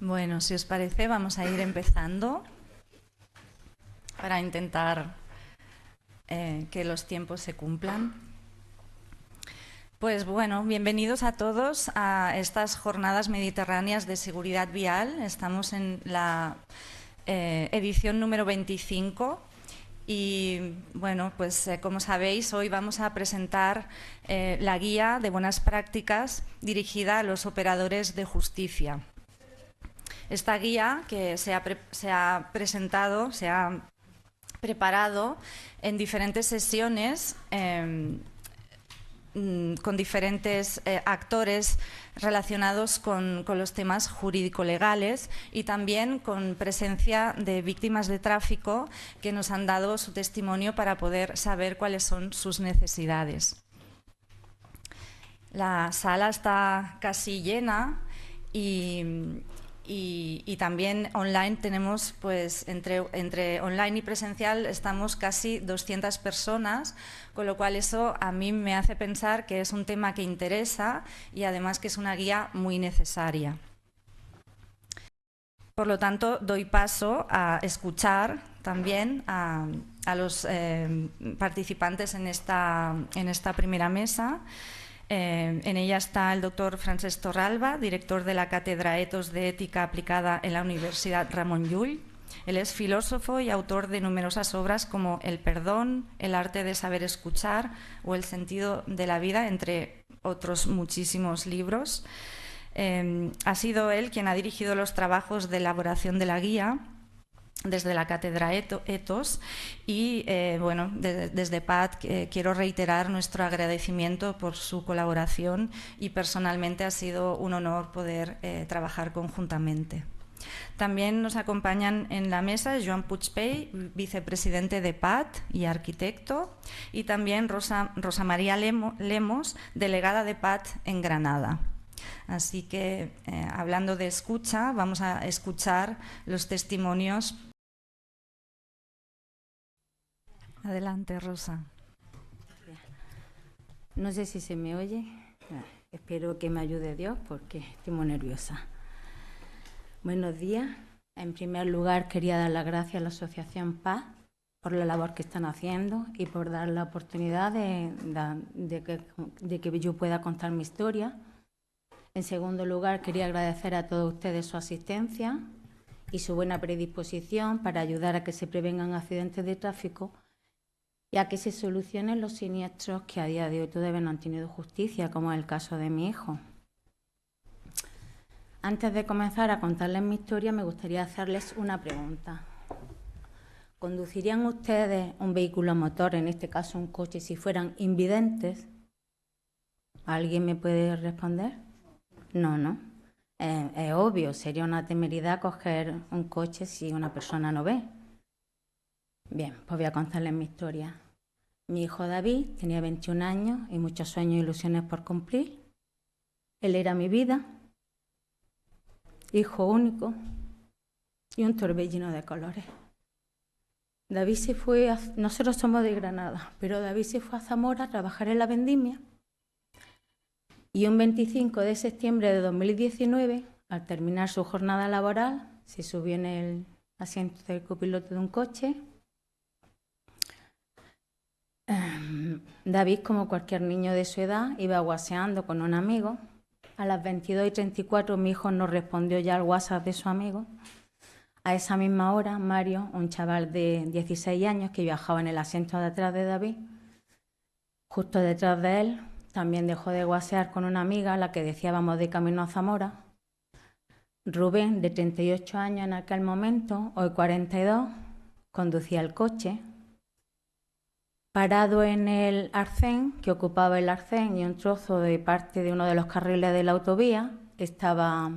Bueno, si os parece, vamos a ir empezando para intentar que los tiempos se cumplan. Pues bueno, bienvenidos a todos a estas jornadas mediterráneas de seguridad vial. Estamos en la edición número 25 y bueno, pues como sabéis, hoy vamos a presentar la guía de buenas prácticas dirigida a los operadores de justicia. Esta guía que se ha presentado, se ha preparado en diferentes sesiones con diferentes actores relacionados con los temas jurídico-legales y también con presencia de víctimas de tráfico que nos han dado su testimonio para poder saber cuáles son sus necesidades. La sala está casi llena y también online tenemos, pues entre online y presencial estamos casi 200 personas, con lo cual eso a mí me hace pensar que es un tema que interesa y además que es una guía muy necesaria. Por lo tanto, doy paso a escuchar también a los participantes en esta primera mesa. En ella está el doctor Francesc Torralba, director de la Cátedra Ethos de Ética Aplicada en la Universidad Ramon Llull. Él es filósofo y autor de numerosas obras como El perdón, El arte de saber escuchar o El sentido de la vida, entre otros muchísimos libros. Ha sido él quien ha dirigido los trabajos de elaboración de la guía desde la Cátedra Ethos y bueno, desde PAD quiero reiterar nuestro agradecimiento por su colaboración y personalmente ha sido un honor poder trabajar conjuntamente. También nos acompañan en la mesa Joan Puigpey, vicepresidente de PAD y arquitecto, y también Rosa María Lemos, delegada de PAD en Granada. Así que, hablando de escucha, vamos a escuchar los testimonios. Adelante, Rosa. No sé si se me oye. Espero que me ayude Dios porque estoy muy nerviosa. Buenos días. En primer lugar, quería dar las gracias a la Asociación Paz por la labor que están haciendo y por dar la oportunidad de que yo pueda contar mi historia. En segundo lugar, quería agradecer a todos ustedes su asistencia y su buena predisposición para ayudar a que se prevengan accidentes de tráfico y a que se solucionen los siniestros que a día de hoy todavía no han tenido justicia, como es el caso de mi hijo. Antes de comenzar a contarles mi historia, me gustaría hacerles una pregunta. ¿Conducirían ustedes un vehículo a motor, en este caso un coche, si fueran invidentes? ¿Alguien me puede responder? No. Es obvio, sería una temeridad coger un coche si una persona no ve. Bien, pues voy a contarles mi historia. Mi hijo David tenía 21 años y muchos sueños e ilusiones por cumplir. Él era mi vida, hijo único y un torbellino de colores. David se fue, nosotros somos de Granada, pero David se fue a Zamora a trabajar en la vendimia y un 25 de septiembre de 2019, al terminar su jornada laboral, se subió en el asiento del copiloto de un coche. David, como cualquier niño de su edad, iba guaseando con un amigo. A las 22:34 mi hijo no respondió ya al WhatsApp de su amigo. A esa misma hora, Mario, un chaval de 16 años que viajaba en el asiento de atrás de David, justo detrás de él, también dejó de guasear con una amiga, a la que decía vamos de camino a Zamora. Rubén, de 38 años en aquel momento, hoy 42, conducía el coche. Parado en el arcén, que ocupaba el arcén y un trozo de parte de uno de los carriles de la autovía, estaba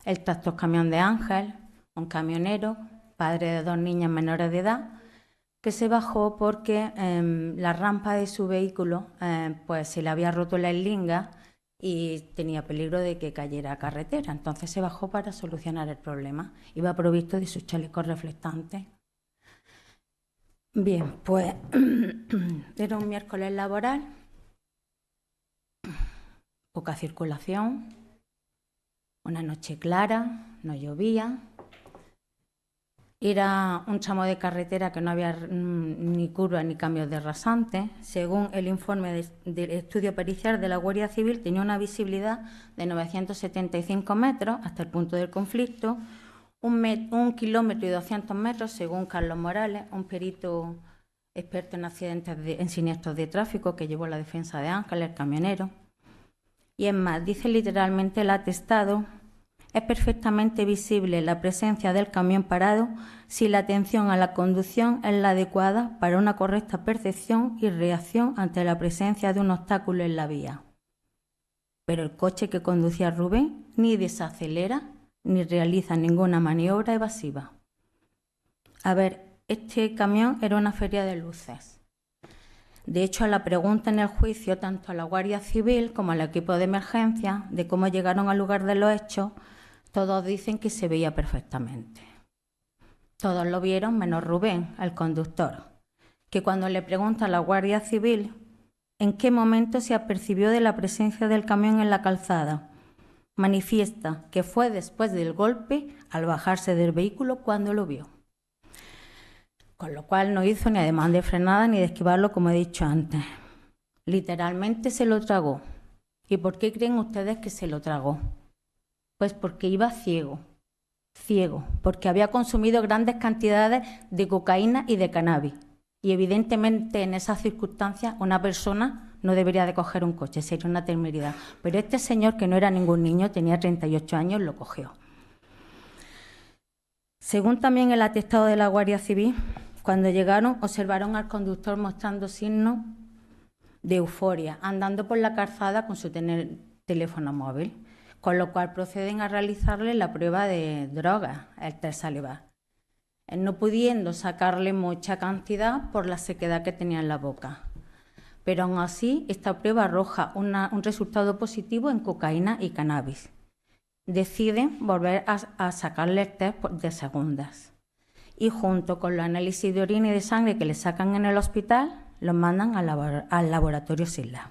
el tractocamión de Ángel, un camionero, padre de 2 niñas menores de edad, que se bajó porque la rampa de su vehículo pues se le había roto la eslinga y tenía peligro de que cayera a carretera. Entonces se bajó para solucionar el problema. Iba provisto de sus chalecos reflectantes. Bien, pues era un miércoles laboral, poca circulación. Una noche clara, no llovía. Era un tramo de carretera que no había ni curvas ni cambios de rasante. Según el informe del estudio pericial de la Guardia Civil, tenía una visibilidad de 975 metros hasta el punto del conflicto, 1 kilómetro y 200 metros, según Carlos Morales, un perito experto en accidentes en siniestros de tráfico que llevó la defensa de Ángel, el camionero. Y es más, dice literalmente el atestado: es perfectamente visible la presencia del camión parado si la atención a la conducción es la adecuada para una correcta percepción y reacción ante la presencia de un obstáculo en la vía. Pero el coche que conducía Rubén ni desacelera ni realiza ninguna maniobra evasiva. A ver, este camión era una feria de luces. De hecho, a la pregunta en el juicio, tanto a la Guardia Civil como al equipo de emergencia, de cómo llegaron al lugar de los hechos, todos dicen que se veía perfectamente. Todos lo vieron menos Rubén, el conductor, que cuando le pregunta a la Guardia Civil en qué momento se apercibió de la presencia del camión en la calzada, manifiesta que fue después del golpe, al bajarse del vehículo, cuando lo vio. Con lo cual no hizo ni ademán de frenada ni de esquivarlo, como he dicho antes. Literalmente se lo tragó. ¿Y por qué creen ustedes que se lo tragó? Pues porque iba ciego, porque había consumido grandes cantidades de cocaína y de cannabis. Y evidentemente en esas circunstancias una persona no debería de coger un coche, sería una temeridad. Pero este señor, que no era ningún niño, tenía 38 años, lo cogió. Según también el atestado de la Guardia Civil, cuando llegaron observaron al conductor mostrando signos de euforia, andando por la calzada con su teléfono móvil, con lo cual proceden a realizarle la prueba de drogas, el test salivar, no pudiendo sacarle mucha cantidad por la sequedad que tenía en la boca. Pero aún así, esta prueba arroja un resultado positivo en cocaína y cannabis. Deciden volver a sacarle el test de segundas. Y junto con los análisis de orina y de sangre que le sacan en el hospital, los mandan al laboratorio SILA.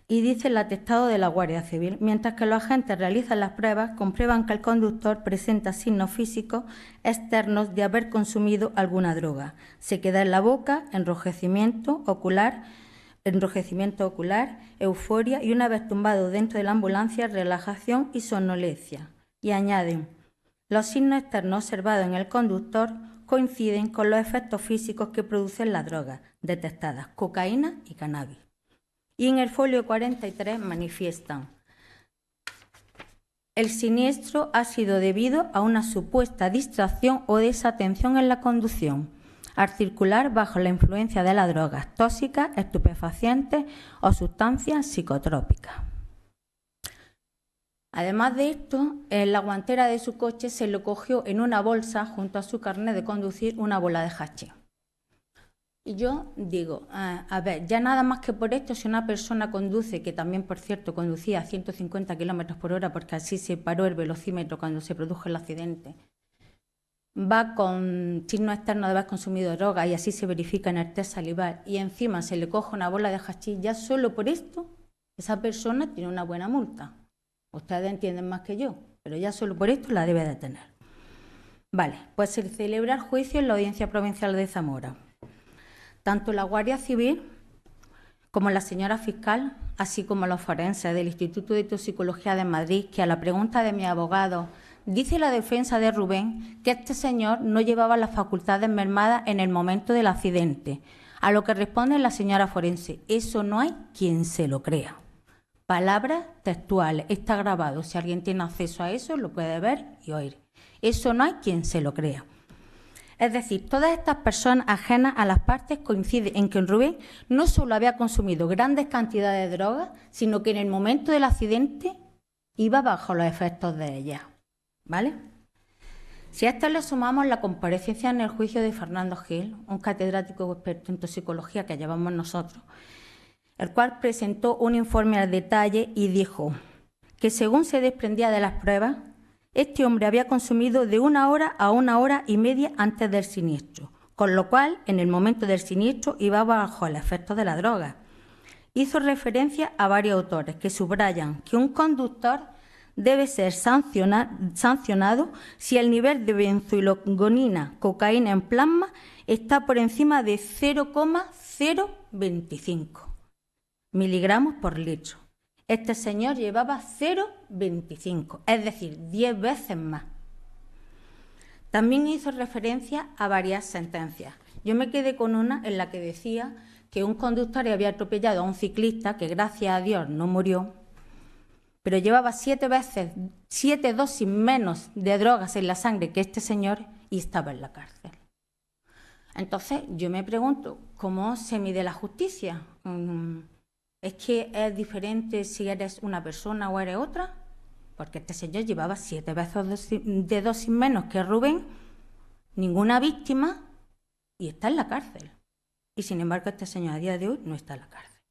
Y dice el atestado de la Guardia Civil: mientras que los agentes realizan las pruebas, comprueban que el conductor presenta signos físicos externos de haber consumido alguna droga. Sequedad en la boca, enrojecimiento ocular, euforia y, una vez tumbado dentro de la ambulancia, relajación y somnolencia. Y añaden: los signos externos observados en el conductor coinciden con los efectos físicos que producen las drogas detectadas, cocaína y cannabis. Y en el folio 43 manifiestan: el siniestro ha sido debido a una supuesta distracción o desatención en la conducción, al circular bajo la influencia de las drogas tóxicas, estupefacientes o sustancias psicotrópicas. Además de esto, en la guantera de su coche se le cogió en una bolsa, junto a su carnet de conducir, una bola de hachís. Y yo digo, a ver, ya nada más que por esto, si una persona conduce, que también, por cierto, conducía a 150 kilómetros por hora, porque así se paró el velocímetro cuando se produjo el accidente, va con signos externos de haber consumido droga y así se verifica en el test salivar, y encima se le coge una bola de hachís, ya solo por esto, esa persona tiene una buena multa. Ustedes entienden más que yo, pero ya solo por esto la debe de tener. Vale, pues se celebra el juicio en la Audiencia Provincial de Zamora. Tanto la Guardia Civil como la señora fiscal, así como los forenses del Instituto de Toxicología de Madrid, que a la pregunta de mi abogado, dice la defensa de Rubén que este señor no llevaba las facultades mermadas en el momento del accidente, a lo que responde la señora forense: eso no hay quien se lo crea. Palabras textuales, está grabado, si alguien tiene acceso a eso lo puede ver y oír. Eso no hay quien se lo crea. Es decir, todas estas personas ajenas a las partes coinciden en que Rubén no solo había consumido grandes cantidades de drogas, sino que en el momento del accidente iba bajo los efectos de ellas. ¿Vale? Si a esto le sumamos la comparecencia en el juicio de Fernando Gil, un catedrático experto en toxicología que llevamos nosotros, el cual presentó un informe al detalle y dijo que, según se desprendía de las pruebas, este hombre había consumido de 1 hora a 1 hora y media antes del siniestro, con lo cual, en el momento del siniestro, iba bajo el efecto de la droga. hizo referencia a varios autores que subrayan que un conductor debe ser sancionado si el nivel de benzoilogonina, cocaína en plasma, está por encima de 0,025 miligramos por litro. Este señor llevaba 0,25, es decir, 10 veces más. También hizo referencia a varias sentencias. Yo me quedé con una en la que decía que un conductor había atropellado a un ciclista que, gracias a Dios, no murió, pero llevaba 7 dosis menos de drogas en la sangre que este señor y estaba en la cárcel. Entonces, yo me pregunto, ¿cómo se mide la justicia? ¿Es que es diferente si eres una persona o eres otra? Porque este señor llevaba 7 veces de dosis menos que Rubén, ninguna víctima, y está en la cárcel. Y sin embargo, este señor a día de hoy no está en la cárcel.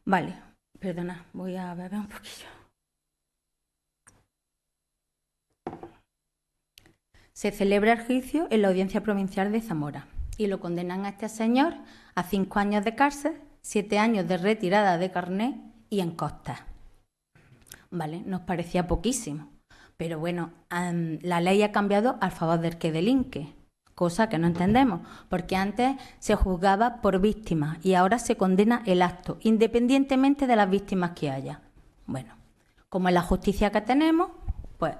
Vale, perdona, voy a beber un poquillo. Se celebra el juicio en la Audiencia Provincial de Zamora y lo condenan a este señor a 5 años de cárcel, 7 años de retirada de carnet y en costas. Vale, nos parecía poquísimo, pero bueno, la ley ha cambiado al favor del que delinque, cosa que no entendemos, porque antes se juzgaba por víctimas y ahora se condena el acto, independientemente de las víctimas que haya. Bueno, como es la justicia que tenemos, pues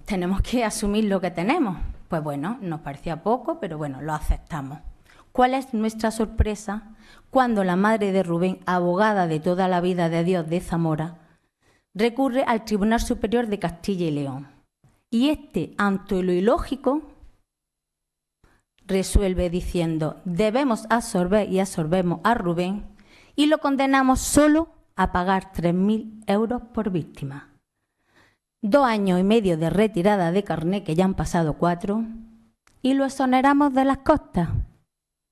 tenemos que asumir lo que tenemos. Pues bueno, nos parecía poco, pero bueno, lo aceptamos. ¿Cuál es nuestra sorpresa cuando la madre de Rubén, abogada de toda la vida de Dios de Zamora, recurre al Tribunal Superior de Castilla y León? Y este, ante lo ilógico, resuelve diciendo: debemos absorber y absorbemos a Rubén y lo condenamos solo a pagar 3.000 euros por víctima. 2 años y medio de retirada de carné, que ya han pasado 4, y lo exoneramos de las costas.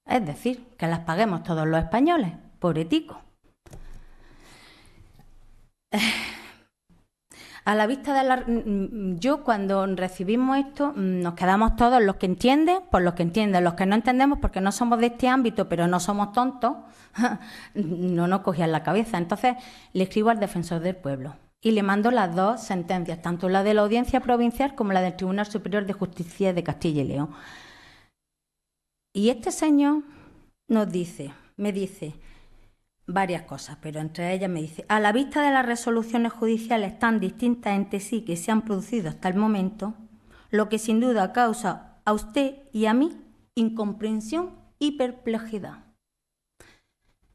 Es decir, que las paguemos todos los españoles, pobretico. A la vista de la... Yo cuando recibimos esto nos quedamos todos, los que entienden, por los que entienden, los que no entendemos porque no somos de este ámbito, pero no somos tontos, no nos cogían la cabeza. Entonces le escribo al defensor del pueblo y le mando las 2 sentencias, tanto la de la Audiencia Provincial como la del Tribunal Superior de Justicia de Castilla y León. Y este señor me dice varias cosas, pero entre ellas me dice: a la vista de las resoluciones judiciales tan distintas entre sí que se han producido hasta el momento, lo que sin duda causa a usted y a mí incomprensión y perplejidad.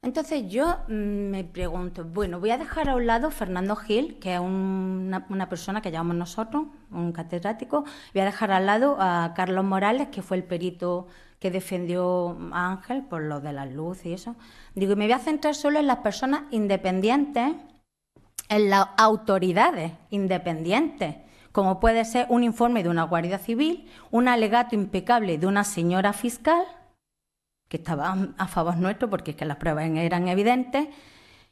Entonces yo me pregunto, bueno, voy a dejar a un lado Fernando Gil, que es una persona que llamamos nosotros, un catedrático, voy a dejar al lado a Carlos Morales, que fue el perito que defendió a Ángel por lo de las luces y eso. Digo, y me voy a centrar solo en las personas independientes, en las autoridades independientes, como puede ser un informe de una Guardia Civil, un alegato impecable de una señora fiscal, que estaba a favor nuestro porque es que las pruebas eran evidentes,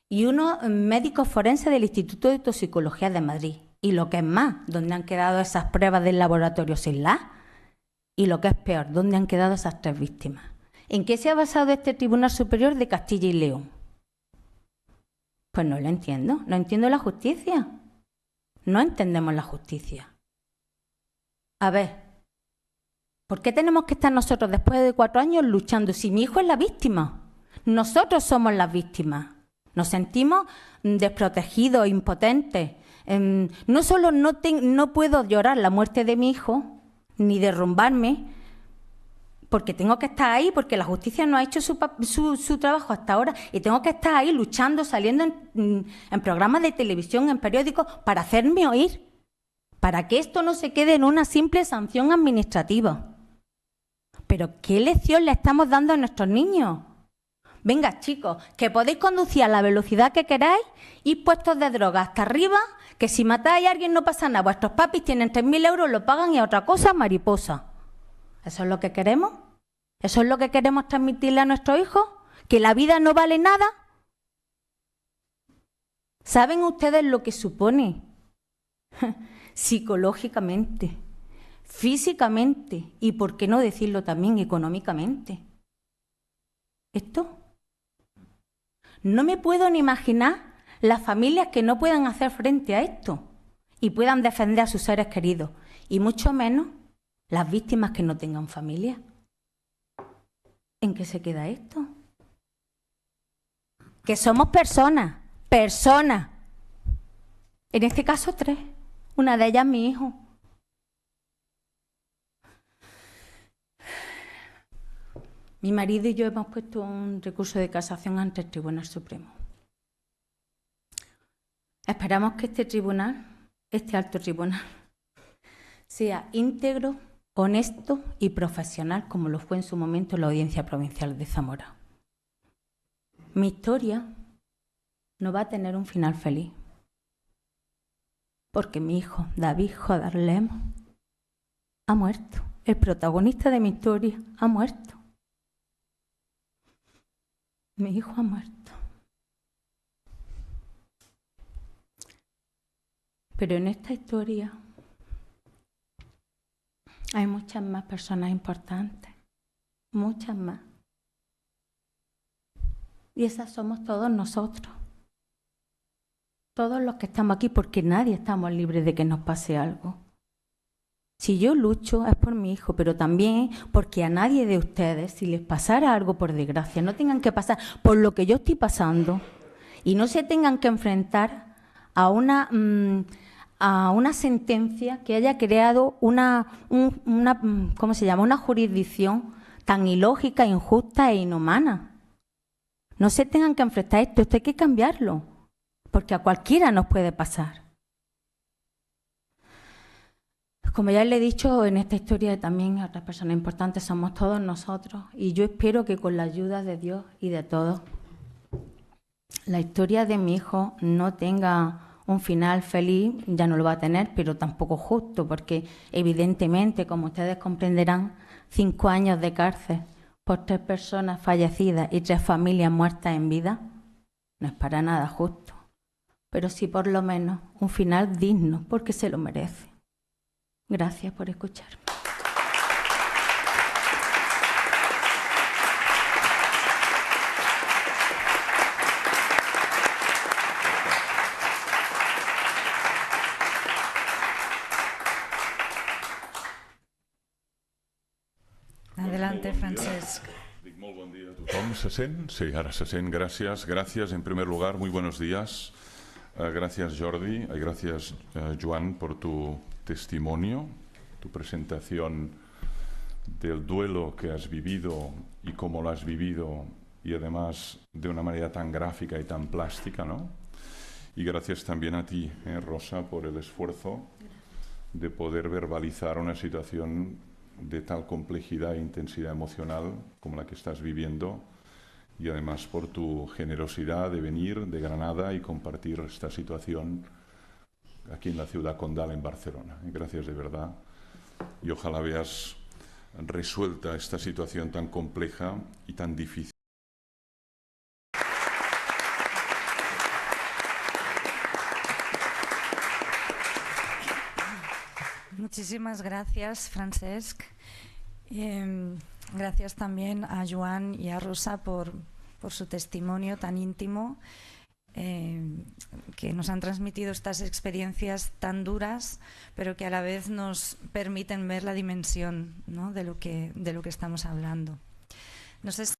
y unos médicos forenses del Instituto de Toxicología de Madrid. Y lo que es más, ¿dónde han quedado esas pruebas del laboratorio sin la? Y lo que es peor, ¿dónde han quedado esas 3 víctimas? ¿En qué se ha basado este Tribunal Superior de Castilla y León? Pues no lo entiendo, no entiendo la justicia. No entendemos la justicia. A ver, ¿por qué tenemos que estar nosotros después de 4 años luchando si mi hijo es la víctima? Nosotros somos las víctimas. Nos sentimos desprotegidos, impotentes. No solo no puedo llorar la muerte de mi hijo, ni derrumbarme, porque tengo que estar ahí, porque la justicia no ha hecho su trabajo hasta ahora, y tengo que estar ahí luchando, saliendo en programas de televisión, en periódicos, para hacerme oír, para que esto no se quede en una simple sanción administrativa. Pero ¿qué lección le estamos dando a nuestros niños? Venga, chicos, que podéis conducir a la velocidad que queráis, ir puestos de droga hasta arriba, que si matáis a alguien no pasa nada, vuestros papis tienen 3.000 euros, lo pagan y a otra cosa, mariposa. ¿Eso es lo que queremos? ¿Eso es lo que queremos transmitirle a nuestros hijos? ¿Que la vida no vale nada? ¿Saben ustedes lo que supone psicológicamente, físicamente y, por qué no decirlo también, económicamente? ¿Esto? No me puedo ni imaginar las familias que no puedan hacer frente a esto y puedan defender a sus seres queridos, y mucho menos las víctimas que no tengan familia. ¿En qué se queda esto? Que somos personas. En este caso 3. Una de ellas mi hijo. Mi marido y yo hemos puesto un recurso de casación ante el Tribunal Supremo. Esperamos que este alto tribunal, sea íntegro, honesto y profesional, como lo fue en su momento la Audiencia Provincial de Zamora. Mi historia no va a tener un final feliz, porque mi hijo, David Jodar Lemos, ha muerto. El protagonista de mi historia ha muerto. Mi hijo ha muerto. Pero en esta historia hay muchas más personas importantes, muchas más. Y esas somos todos nosotros. Todos los que estamos aquí, porque nadie estamos libres de que nos pase algo. Si yo lucho es por mi hijo, pero también porque a nadie de ustedes, si les pasara algo por desgracia, no tengan que pasar por lo que yo estoy pasando y no se tengan que enfrentar a una sentencia que haya creado una jurisdicción tan ilógica, injusta e inhumana. No se tengan que enfrentar a esto hay que cambiarlo, porque a cualquiera nos puede pasar. Como ya le he dicho, en esta historia también otras personas importantes somos todos nosotros, y yo espero que con la ayuda de Dios y de todos, la historia de mi hijo no tenga un final feliz, ya no lo va a tener, pero tampoco justo, porque evidentemente, como ustedes comprenderán, 5 años de cárcel por 3 personas fallecidas y 3 familias muertas en vida no es para nada justo, pero sí por lo menos un final digno, porque se lo merece. Gracias por escuchar. Adelante, Francesc. Muy buen día a tothom. ¿Se sent? Sí, ahora se sent. Gracias. Gracias. En primer lugar, muy buenos días. Gracias, Jordi. Gracias, Joan, por tu testimonio, tu presentación del duelo que has vivido y cómo lo has vivido, y además de una manera tan gráfica y tan plástica, ¿no? Y gracias también a ti, Rosa, por el esfuerzo de poder verbalizar una situación de tal complejidad e intensidad emocional como la que estás viviendo, y además por tu generosidad de venir de Granada y compartir esta situación aquí en la ciudad condal, en Barcelona. Gracias de verdad, y ojalá veas resuelta esta situación tan compleja y tan difícil. Muchísimas gracias, Francesc. Gracias también a Joan y a Rosa por su testimonio tan íntimo, que nos han transmitido estas experiencias tan duras, pero que a la vez nos permiten ver la dimensión, ¿no?, de lo que estamos hablando. No sé si